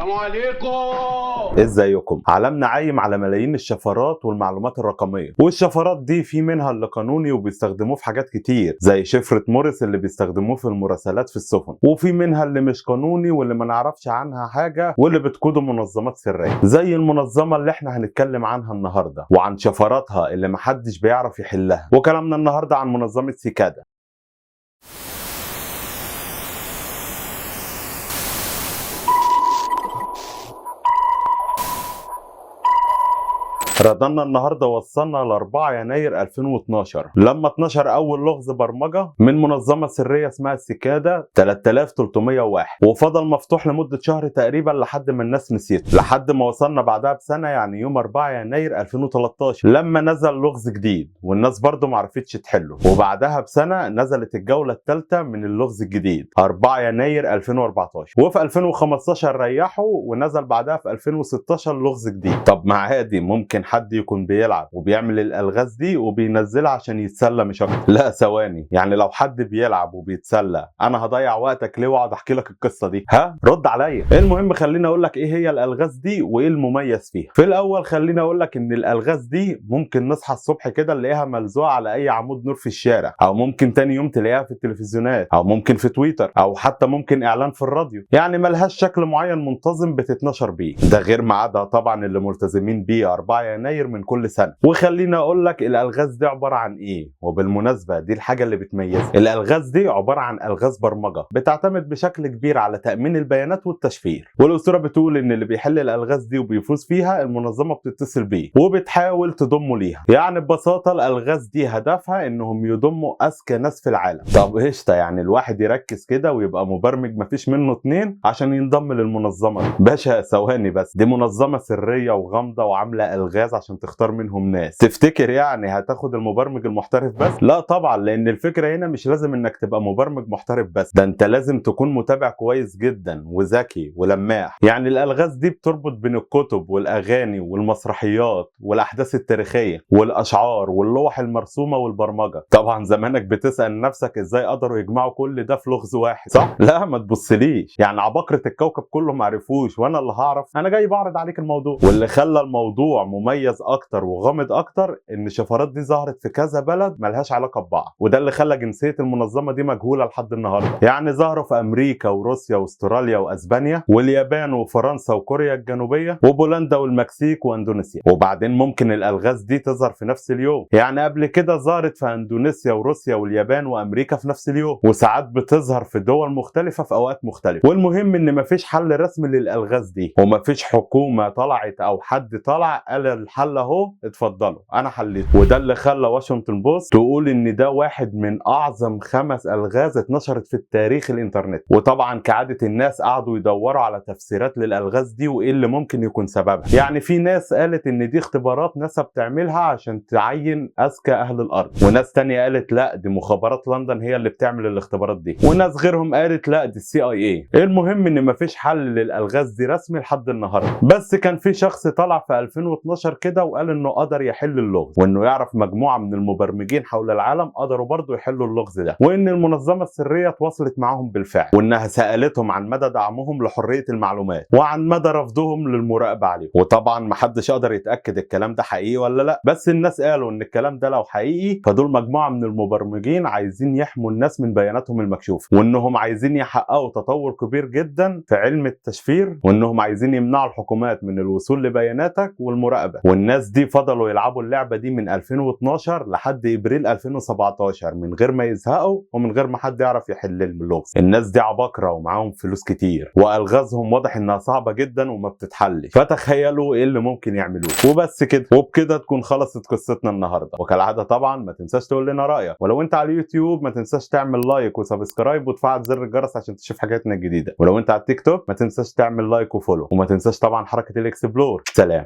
السلام عليكم. ازيكم؟ عالمنا عايم على ملايين الشفرات والمعلومات الرقميه، والشفرات دي في منها اللي قانوني وبيستخدموه في حاجات كتير زي شفره موريس اللي بيستخدموه في المراسلات في السفن، وفي منها اللي مش قانوني واللي ما نعرفش عنها حاجه واللي بتقوده منظمات سريه زي المنظمه اللي احنا هنتكلم عنها النهارده وعن شفراتها اللي محدش بيعرف يحلها. وكلامنا النهارده عن منظمه سيكادا. رضانا النهارده وصلنا ل 4 يناير 2012 لما اتنشر اول لغز برمجه من منظمه سريه اسمها سيكادا 3301، وفضل مفتوح لمده شهر تقريبا لحد ما الناس نسيته، لحد ما وصلنا بعدها بسنه يعني يوم 4 يناير 2013 لما نزل لغز جديد والناس برضه ما عرفتش تحله، وبعدها بسنه نزلت الجوله الثالثه من اللغز الجديد 4 يناير 2014، وفي 2015 ريحوا ونزل بعدها في 2016 لغز جديد. طب ما عادي ممكن حد يكون بيلعب وبيعمل الالغاز دي وبينزلها عشان يتسلى مش اكتر. لا ثواني، يعني لو حد بيلعب وبيتسلى انا هضيع وقتك ليه واقعد احكي لك القصه دي؟ ها رد عليا. المهم خليني اقول لك ايه هي الالغاز دي وايه المميز فيها. في الاول خليني اقول لك ان الالغاز دي ممكن نصحى الصبح كده نلاقيها ملزوقه على اي عمود نور في الشارع، او ممكن تاني يوم تلاقيها في التلفزيونات، او ممكن في تويتر، او حتى ممكن اعلان في الراديو، يعني ملهاش شكل معين منتظم بتتنشر بيه. ده غير ميعادها طبعا اللي ملتزمين بيه 4 يناير من كل سنه. وخليني اقول لك الالغاز دي عباره عن ايه، وبالمناسبه دي الحاجه اللي بتميزها. الالغاز دي عباره عن الغاز برمجه بتعتمد بشكل كبير على تامين البيانات والتشفير، والاسطوره بتقول ان اللي بيحل الالغاز دي وبيفوز فيها المنظمه بتتصل بيه وبتحاول تضمه ليها. يعني ببساطه الالغاز دي هدفها انهم يضموا اذكى ناس في العالم. طب قشطه، يعني الواحد يركز كده ويبقى مبرمج مفيش منه اتنين عشان ينضم للمنظمه دي؟ باشا ثواني بس، دي منظمه سريه وغامضه وعامله الغاز عشان تختار منهم ناس. تفتكر يعني هتاخد المبرمج المحترف بس؟ لا طبعا، لان الفكره هنا مش لازم انك تبقى مبرمج محترف بس، ده انت لازم تكون متابع كويس جدا وذكي ولماح. يعني الالغاز دي بتربط بين الكتب والاغاني والمسرحيات والاحداث التاريخيه والاشعار واللوح المرسومه والبرمجه. طبعا زمانك بتسال نفسك ازاي قدروا يجمعوا كل ده في لغز واحد، صح؟ لا ما تبصليش، يعني عباقره الكوكب كله ما عرفوش وانا اللي هعرف؟ انا جاي بعرض عليك الموضوع. واللي خلى الموضوع مميز اكتر وغامض اكتر ان الشفرات دي ظهرت في كذا بلد ملهاش علاقه ببعض، وده اللي خلى جنسيه المنظمه دي مجهوله لحد النهارده. يعني ظهروا في امريكا وروسيا واستراليا واسبانيا واليابان وفرنسا وكوريا الجنوبيه وبولندا والمكسيك واندونيسيا. وبعدين ممكن الالغاز دي تظهر في نفس اليوم، يعني قبل كده ظهرت في اندونيسيا وروسيا واليابان وامريكا في نفس اليوم، وساعات بتظهر في دول مختلفه في اوقات مختلفه. والمهم ان مفيش حل رسمي للالغاز دي، ومفيش حكومه طلعت او حد طلع قال الحل اهو اتفضلوا انا حليته. وده اللي خلى واشنطن بوست تقول ان ده واحد من اعظم 5 الغاز اتنشرت في التاريخ الانترنت. وطبعا كعاده الناس قعدوا يدوروا على تفسيرات للالغاز دي وايه اللي ممكن يكون سببها. يعني في ناس قالت ان دي اختبارات ناسا بتعملها عشان تعين اذكى اهل الارض، وناس تانية قالت لا دي مخابرات لندن هي اللي بتعمل الاختبارات دي، وناس غيرهم قالت لا دي CIA. المهم ان مفيش حل للالغاز دي رسمي لحد النهارده، بس كان في شخص طلع في 2012 كده وقال انه قدر يحل اللغز، وانه يعرف مجموعه من المبرمجين حول العالم قدروا برضه يحلوا اللغز ده، وان المنظمه السريه تواصلت معاهم بالفعل، وانها سالتهم عن مدى دعمهم لحريه المعلومات وعن مدى رفضهم للمراقبه عليهم. وطبعا محدش قدر يتاكد الكلام ده حقيقي ولا لا، بس الناس قالوا ان الكلام ده لو حقيقي فدول مجموعه من المبرمجين عايزين يحموا الناس من بياناتهم المكشوفه، وانهم عايزين يحققوا تطور كبير جدا في علم التشفير، وانهم عايزين يمنعوا الحكومات من الوصول لبياناتك والمراقبه. والناس دي فضلوا يلعبوا اللعبه دي من 2012 لحد ابريل 2017 من غير ما يزهقوا ومن غير ما حد يعرف يحل اللغز. الناس دي عباقره ومعاهم فلوس كتير، والغازهم واضح انها صعبه جدا وما بتتحلش، فتخيلوا ايه اللي ممكن يعملوه. وبس كده، وبكده تكون خلصت قصتنا النهارده. وكالعاده طبعا ما تنساش تقول لنا رايك، ولو انت على اليوتيوب ما تنساش تعمل لايك وسبسكرايب وتفعل زر الجرس عشان تشوف حاجاتنا الجديده، ولو انت على التيك توك ما تنساش تعمل لايك وفولو، وما تنساش طبعا حركه الاكسبلور. سلام.